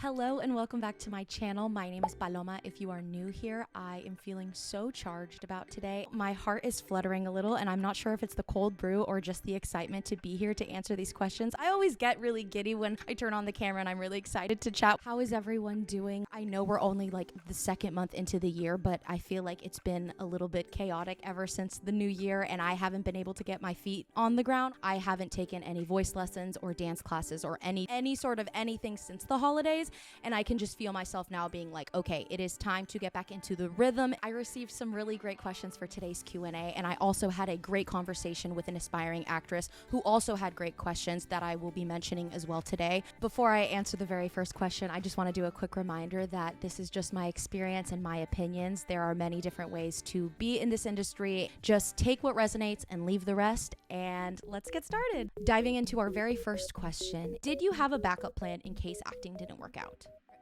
Hello and welcome back to my channel. My name is Paloma. If you are new here, I am feeling so charged about today. My heart is fluttering a little and I'm not sure if it's the cold brew or just the excitement to be here to answer these questions. I always get really giddy when I turn on the camera and I'm really excited to chat. How is everyone doing? I know we're only like the second month into the year, but I feel like it's been a little bit chaotic ever since the new year and I haven't been able to get my feet on the ground. I haven't taken any voice lessons or dance classes or any sort of anything since the holidays. And I can just feel myself now being like, okay, it is time to get back into the rhythm. I received some really great questions for today's Q&A, and I also had a great conversation with an aspiring actress who also had great questions that I will be mentioning as well today. Before I answer the very first question, I just want to do a quick reminder that this is just my experience and my opinions. There are many different ways to be in this industry. Just take what resonates and leave the rest, and let's get started. Diving into our very first question, did you have a backup plan in case acting didn't work out?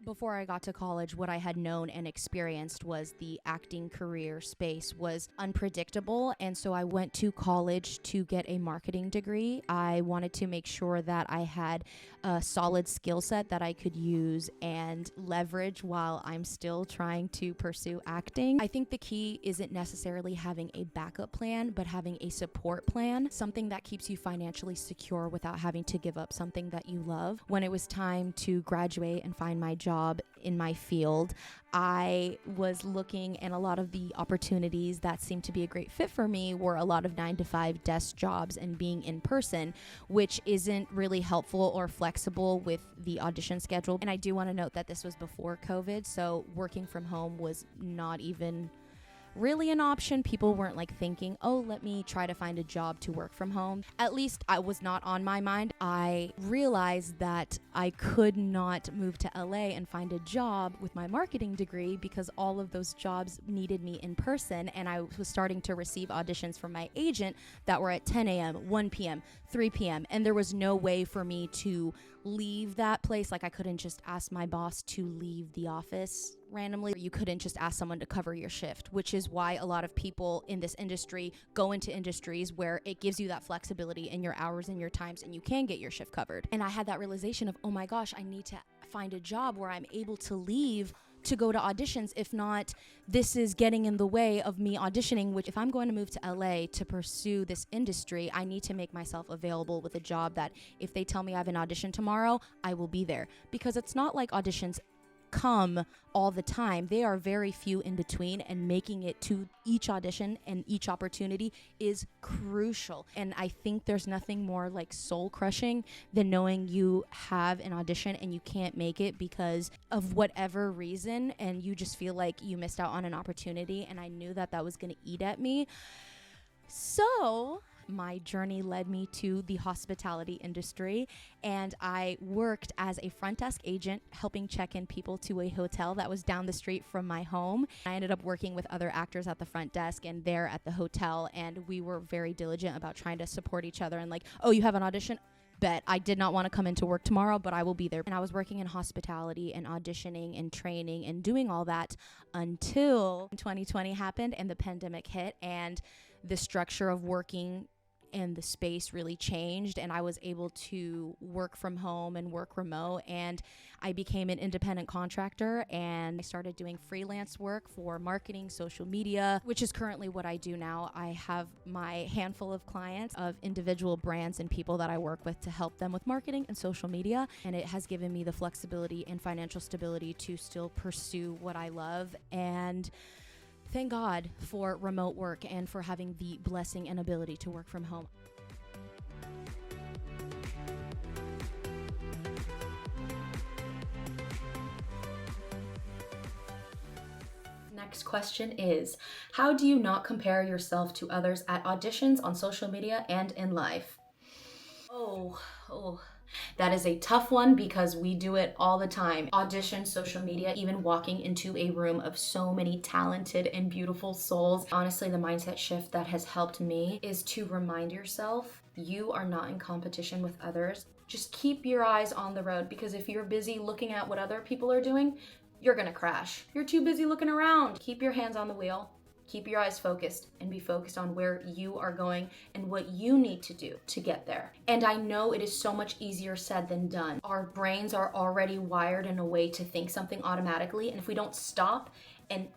Before I got to college, what I had known and experienced was the acting career space was unpredictable, and so I went to college to get a marketing degree. I wanted to make sure that I had a solid skill set that I could use and leverage while I'm still trying to pursue acting. I think the key isn't necessarily having a backup plan, but having a support plan, something that keeps you financially secure without having to give up something that you love. When it was time to graduate and find my job in my field, I was looking, and a lot of the opportunities that seemed to be a great fit for me were a lot of 9-to-5 desk jobs and being in person, which isn't really helpful or flexible with the audition schedule. And I do want to note that this was before COVID, so working from home was not even really an option. People weren't like thinking, oh, let me try to find a job to work from home. At least I was not on my mind. I realized that I could not move to LA and find a job with my marketing degree because all of those jobs needed me in person, and I was starting to receive auditions from my agent that were at 10 a.m., 1 p.m., 3 p.m., and there was no way for me to leave that place. Like, I couldn't just ask my boss to leave the office randomly. You couldn't just ask someone to cover your shift, which is why a lot of people in this industry go into industries where it gives you that flexibility in your hours and your times and you can get your shift covered. And I had that realization of, oh my gosh, I need to find a job where I'm able to leave to go to auditions. If not, this is getting in the way of me auditioning, which if I'm going to move to LA to pursue this industry, I need to make myself available with a job that if they tell me I have an audition tomorrow, I will be there. Because it's not like auditions come all the time. They are very few in between, and making it to each audition and each opportunity is crucial. And I think there's nothing more like soul crushing than knowing you have an audition and you can't make it because of whatever reason, and you just feel like you missed out on an opportunity. And I knew that that was going to eat at me. So my journey led me to the hospitality industry, and I worked as a front desk agent helping check in people to a hotel that was down the street from my home. I ended up working with other actors at the front desk and there at the hotel, and we were very diligent about trying to support each other and like, oh, you have an audition? Bet. I did not want to come into work tomorrow, but I will be there. And I was working in hospitality and auditioning and training and doing all that until 2020 happened and the pandemic hit, and the structure of working and the space really changed, and I was able to work from home and work remote, and I became an independent contractor, and I started doing freelance work for marketing, social media, which is currently what I do now. I have my handful of clients of individual brands and people that I work with to help them with marketing and social media, and it has given me the flexibility and financial stability to still pursue what I love. And thank God for remote work and for having the blessing and ability to work from home. Next question is, how do you not compare yourself to others at auditions, on social media, and in life? Oh. That is a tough one because we do it all the time. Audition, social media, even walking into a room of so many talented and beautiful souls. Honestly, the mindset shift that has helped me is to remind yourself you are not in competition with others. Just keep your eyes on the road, because if you're busy looking at what other people are doing, you're gonna crash. You're too busy looking around. Keep your hands on the wheel. Keep your eyes focused and be focused on where you are going and what you need to do to get there. And I know it is so much easier said than done. Our brains are already wired in a way to think something automatically, and if we don't stop and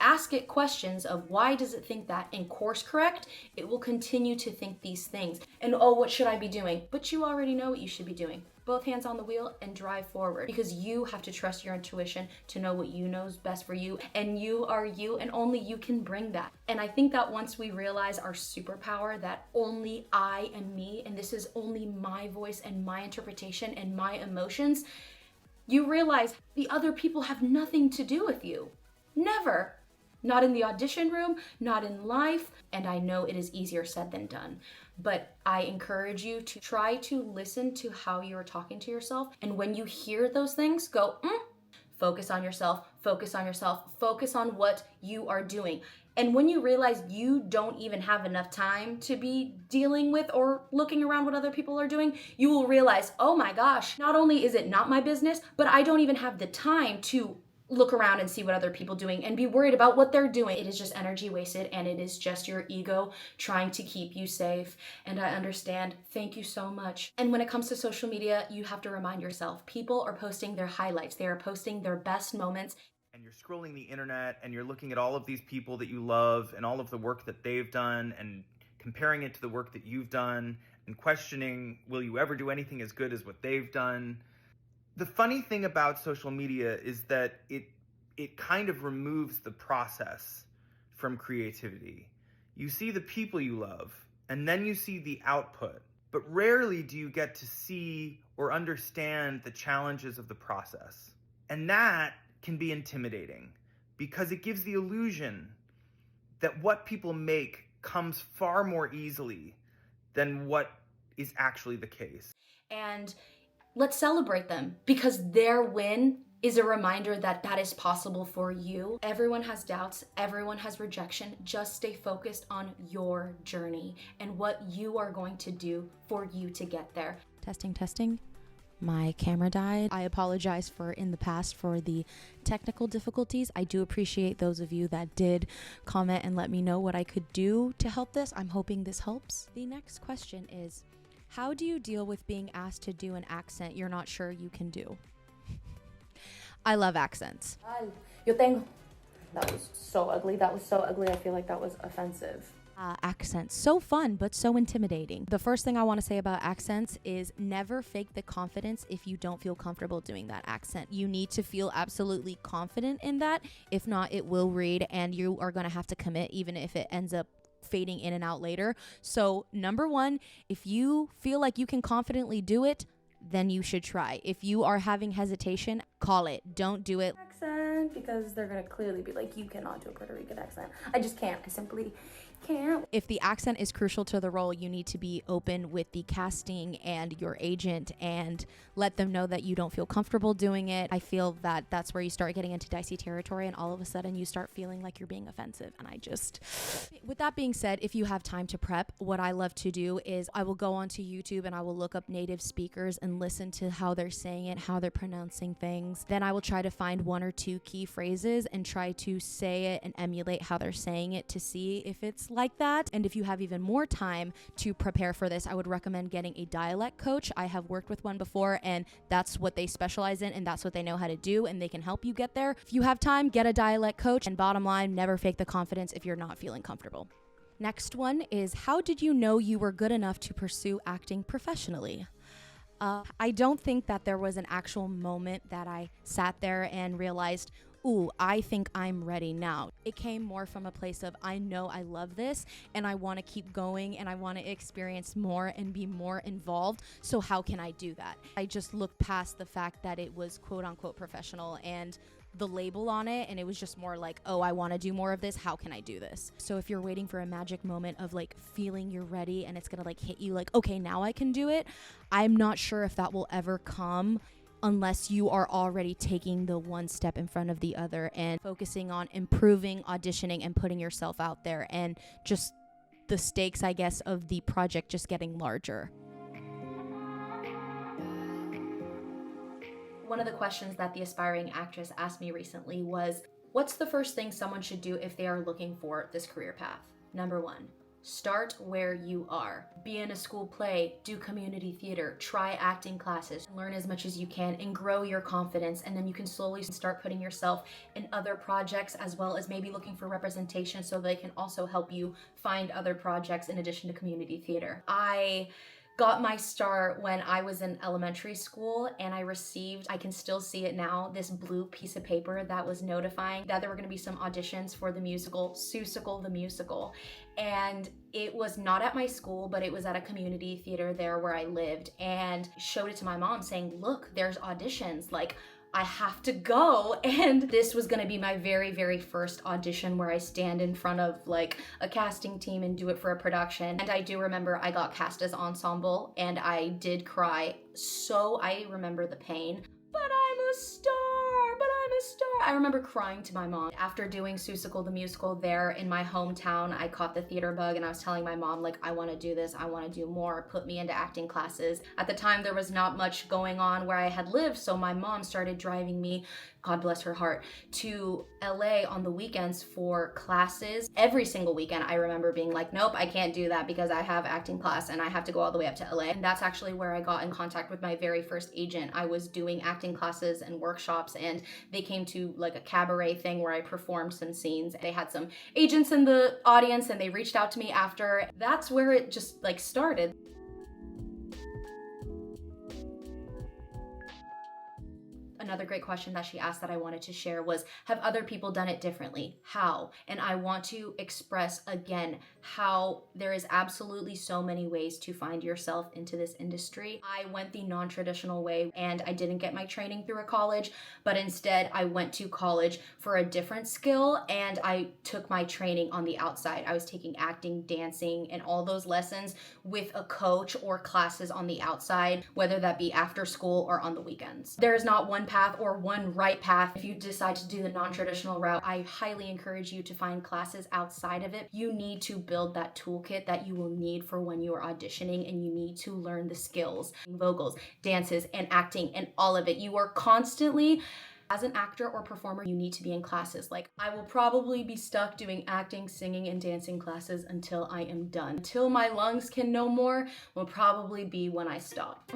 ask it questions of why does it think that and course correct, it will continue to think these things. And oh, what should I be doing? But you already know what you should be doing. Both hands on the wheel and drive forward, because you have to trust your intuition to know what you know is best for you, and you are you, and only you can bring that. And I think that once we realize our superpower, that only I am me, and this is only my voice and my interpretation and my emotions, you realize the other people have nothing to do with you. Never. Not in the audition room, not in life, and I know it is easier said than done. But I encourage you to try to listen to how you are talking to yourself, and when you hear those things, go, focus on yourself, focus on yourself, focus on what you are doing. And when you realize you don't even have enough time to be dealing with or looking around what other people are doing, you will realize, oh my gosh, not only is it not my business, but I don't even have the time to look around and see what other people doing and be worried about what they're doing. It is just energy wasted, and it is just your ego trying to keep you safe. And I understand. Thank you so much. And when it comes to social media, you have to remind yourself, people are posting their highlights. They are posting their best moments. And you're scrolling the internet and you're looking at all of these people that you love and all of the work that they've done and comparing it to the work that you've done and questioning, will you ever do anything as good as what they've done? The funny thing about social media is that it kind of removes the process from creativity. You see the people you love, and then you see the output, but rarely do you get to see or understand the challenges of the process. And that can be intimidating because it gives the illusion that what people make comes far more easily than what is actually the case. And let's celebrate them, because their win is a reminder that that is possible for you. Everyone has doubts, everyone has rejection. Just stay focused on your journey and what you are going to do for you to get there. Testing. My camera died. I apologize for in the past for the technical difficulties. I do appreciate those of you that did comment and let me know what I could do to help this. I'm hoping this helps. The next question is, how do you deal with being asked to do an accent you're not sure you can do? I love accents. Yo tengo. That was so ugly. I feel like that was offensive. Accents. So fun, but so intimidating. The first thing I want to say about accents is never fake the confidence if you don't feel comfortable doing that accent. You need to feel absolutely confident in that. If not, it will read and you are going to have to commit, even if it ends up fading in and out later. So number one, if you feel like you can confidently do it, then you should try. If you are having hesitation, call it. Don't do it. Accent, because they're going to clearly be like, you cannot do a Puerto Rican accent. I just can't. I simply can't. If the accent is crucial to the role, you need to be open with the casting and your agent and let them know that you don't feel comfortable doing it. I feel that that's where you start getting into dicey territory, and all of a sudden you start feeling like you're being offensive. And with that being said, if you have time to prep, what I love to do is I will go onto YouTube and I will look up native speakers and listen to how they're saying it, how they're pronouncing things. Then I will try to find one or two key phrases and try to say it and emulate how they're saying it to see if it's like that. And if you have even more time to prepare for this, I would recommend getting a dialect coach. I have worked with one before, and that's what they specialize in, and that's what they know how to do, and they can help you get there. If you have time, get a dialect coach, and bottom line, never fake the confidence if you're not feeling comfortable. Next one is, how did you know you were good enough to pursue acting professionally? I don't think that there was an actual moment that I sat there and realized, ooh, I think I'm ready now. It came more from a place of, I know I love this and I want to keep going and I want to experience more and be more involved. So how can I do that? I just looked past the fact that it was quote unquote professional and the label on it, and it was just more like, oh, I want to do more of this. How can I do this? So if you're waiting for a magic moment of like feeling you're ready and it's gonna like hit you like, okay, now I can do it, I'm not sure if that will ever come unless you are already taking the one step in front of the other and focusing on improving, auditioning, and putting yourself out there, and just the stakes, I guess, of the project just getting larger. One of the questions that the aspiring actress asked me recently was, What's the first thing someone should do if they are looking for this career path? Number one, start where you are. Be in a school play, do community theater, try acting classes, learn as much as you can and grow your confidence. And then you can slowly start putting yourself in other projects, as well as maybe looking for representation so they can also help you find other projects in addition to community theater. I got my start when I was in elementary school, and I can still see it now, this blue piece of paper that was notifying that there were gonna be some auditions for the musical, Seussical the Musical. And it was not at my school, but it was at a community theater there where I lived, and showed it to my mom saying, look, there's auditions, like, I have to go. And this was gonna be my very, very first audition where I stand in front of like a casting team and do it for a production. And I do remember I got cast as ensemble and I did cry. So I remember the pain, but I'm a star. I remember crying to my mom. After doing Seussical the Musical there in my hometown, I caught the theater bug and I was telling my mom, like, I wanna do this, I wanna do more, put me into acting classes. At the time, there was not much going on where I had lived, so my mom started driving me, God bless her heart, to LA on the weekends for classes. Every single weekend, I remember being like, nope, I can't do that because I have acting class and I have to go all the way up to LA. And that's actually where I got in contact with my very first agent. I was doing acting classes and workshops, and they came to like a cabaret thing where I performed some scenes. They had some agents in the audience and they reached out to me after. That's where it just like started. Another great question that she asked that I wanted to share was, have other people done it differently? How? And I want to express again how there is absolutely so many ways to find yourself into this industry. I went the non-traditional way and I didn't get my training through a college, but instead I went to college for a different skill and I took my training on the outside. I was taking acting, dancing, and all those lessons with a coach or classes on the outside, whether that be after school or on the weekends. There is not one path or one right path. If you decide to do the non-traditional route, I highly encourage you to find classes outside of it. You need to build that toolkit that you will need for when you are auditioning, and you need to learn the skills, vocals, dances, and acting, and all of it. You are constantly, as an actor or performer, you need to be in classes. Like, I will probably be stuck doing acting, singing, and dancing classes until I am done. Until my lungs can no more will probably be when I stop.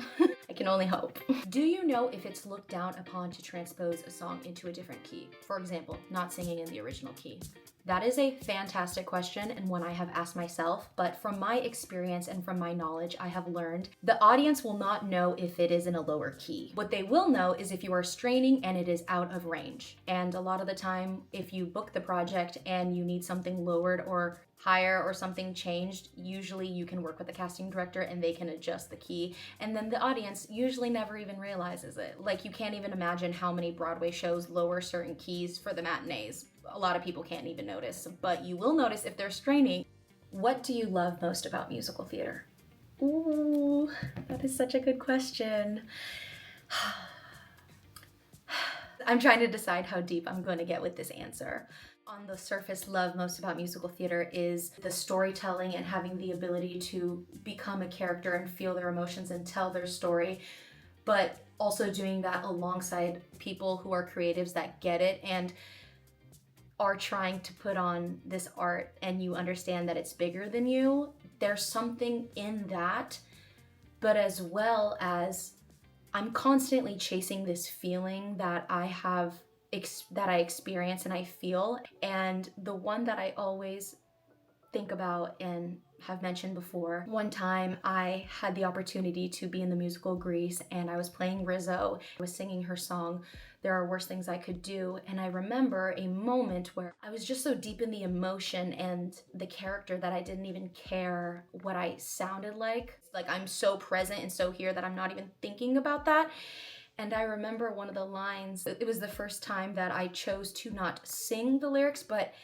I can only hope. Do you know if it's looked down upon to transpose a song into a different key? For example, not singing in the original key. That is a fantastic question and one I have asked myself, but from my experience and from my knowledge, I have learned the audience will not know if it is in a lower key. What they will know is if you are straining and it is out of range. And a lot of the time, if you book the project and you need something lowered or higher or something changed, usually you can work with the casting director and they can adjust the key. And then the audience usually never even realizes it. Like, you can't even imagine how many Broadway shows lower certain keys for the matinees. A lot of people can't even notice, but you will notice if they're straining. What do you love most about musical theater? Ooh, that is such a good question. I'm trying to decide how deep I'm going to get with this answer. On the surface, love most about musical theater is the storytelling and having the ability to become a character and feel their emotions and tell their story, but also doing that alongside people who are creatives that get it and are trying to put on this art, and you understand that it's bigger than you. There's something in that, but as well as I'm constantly chasing this feeling that I have, that I experience and I feel. And the one that I always think about and have mentioned before, one time I had the opportunity to be in the musical Grease and I was playing Rizzo. I was singing her song, There Are Worse Things I Could Do. And I remember a moment where I was just so deep in the emotion and the character that I didn't even care what I sounded like. Like, I'm so present and so here that I'm not even thinking about that. And I remember one of the lines, it was the first time that I chose to not sing the lyrics, but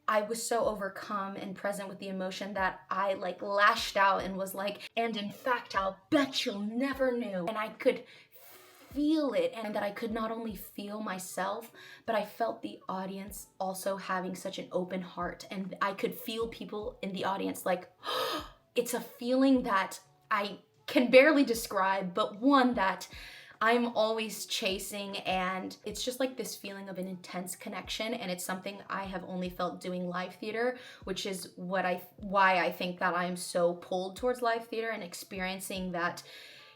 I was so overcome and present with the emotion that I like lashed out and was like, and in fact, I'll bet you'll never knew. And I could feel it, and that I could not only feel myself, but I felt the audience also having such an open heart. And I could feel people in the audience like, it's a feeling that I can barely describe, but one that I'm always chasing, and it's just like this feeling of an intense connection, and it's something I have only felt doing live theater, which is why I think that I'm so pulled towards live theater and experiencing that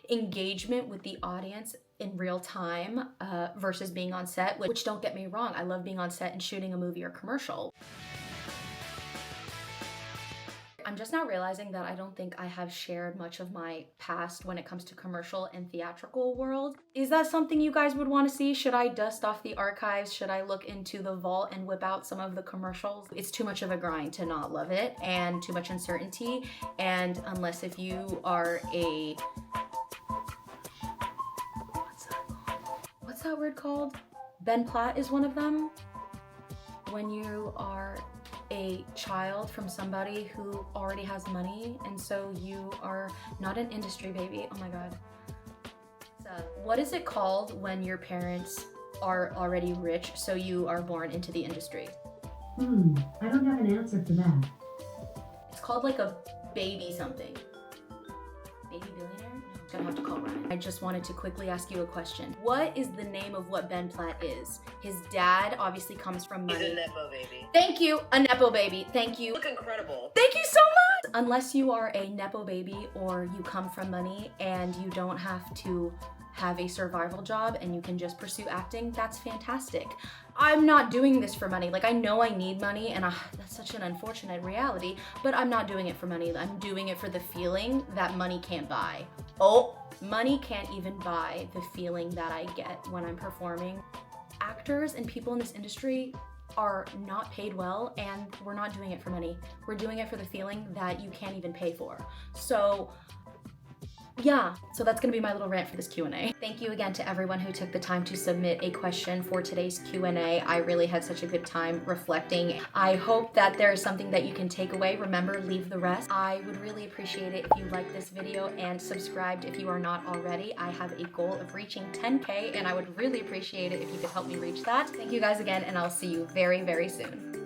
engagement with the audience in real time versus being on set, which don't get me wrong, I love being on set and shooting a movie or commercial. I'm just now realizing that I don't think I have shared much of my past when it comes to commercial and theatrical world. Is that something you guys would want to see? Should I dust off the archives? Should I look into the vault and whip out some of the commercials? It's too much of a grind to not love it, and too much uncertainty. And unless if you are a... What's that word called? Ben Platt is one of them. When you are a child from somebody who already has money, and so you are not an industry baby. Oh my god. What is it called when your parents are already rich, so you are born into the industry? I don't have an answer for that. It's called like a baby something. Baby billionaire? No, I'm gonna have to call Ryan. I just wanted to quickly ask you a question. What is the name of what Ben Platt is? His dad obviously comes from money. He's a Nepo baby. Thank you, a Nepo baby. Thank you. You look incredible. Thank you so much! Unless you are a Nepo baby or you come from money and you don't have to have a survival job and you can just pursue acting, that's fantastic. I'm not doing this for money. Like, I know I need money, and that's such an unfortunate reality, but I'm not doing it for money. I'm doing it for the feeling that money can't buy. Oh, money can't even buy the feeling that I get when I'm performing. Actors and people in this industry are not paid well, and we're not doing it for money. We're doing it for the feeling that you can't even pay for. So yeah, so that's gonna be my little rant for this Q&A. Thank you again to everyone who took the time to submit a question for today's Q&A. I really had such a good time reflecting. I hope that there is something that you can take away. Remember, leave the rest. I would really appreciate it if you liked this video and subscribed if you are not already. I have a goal of reaching 10K, and I would really appreciate it if you could help me reach that. Thank you guys again, and I'll see you very, very soon.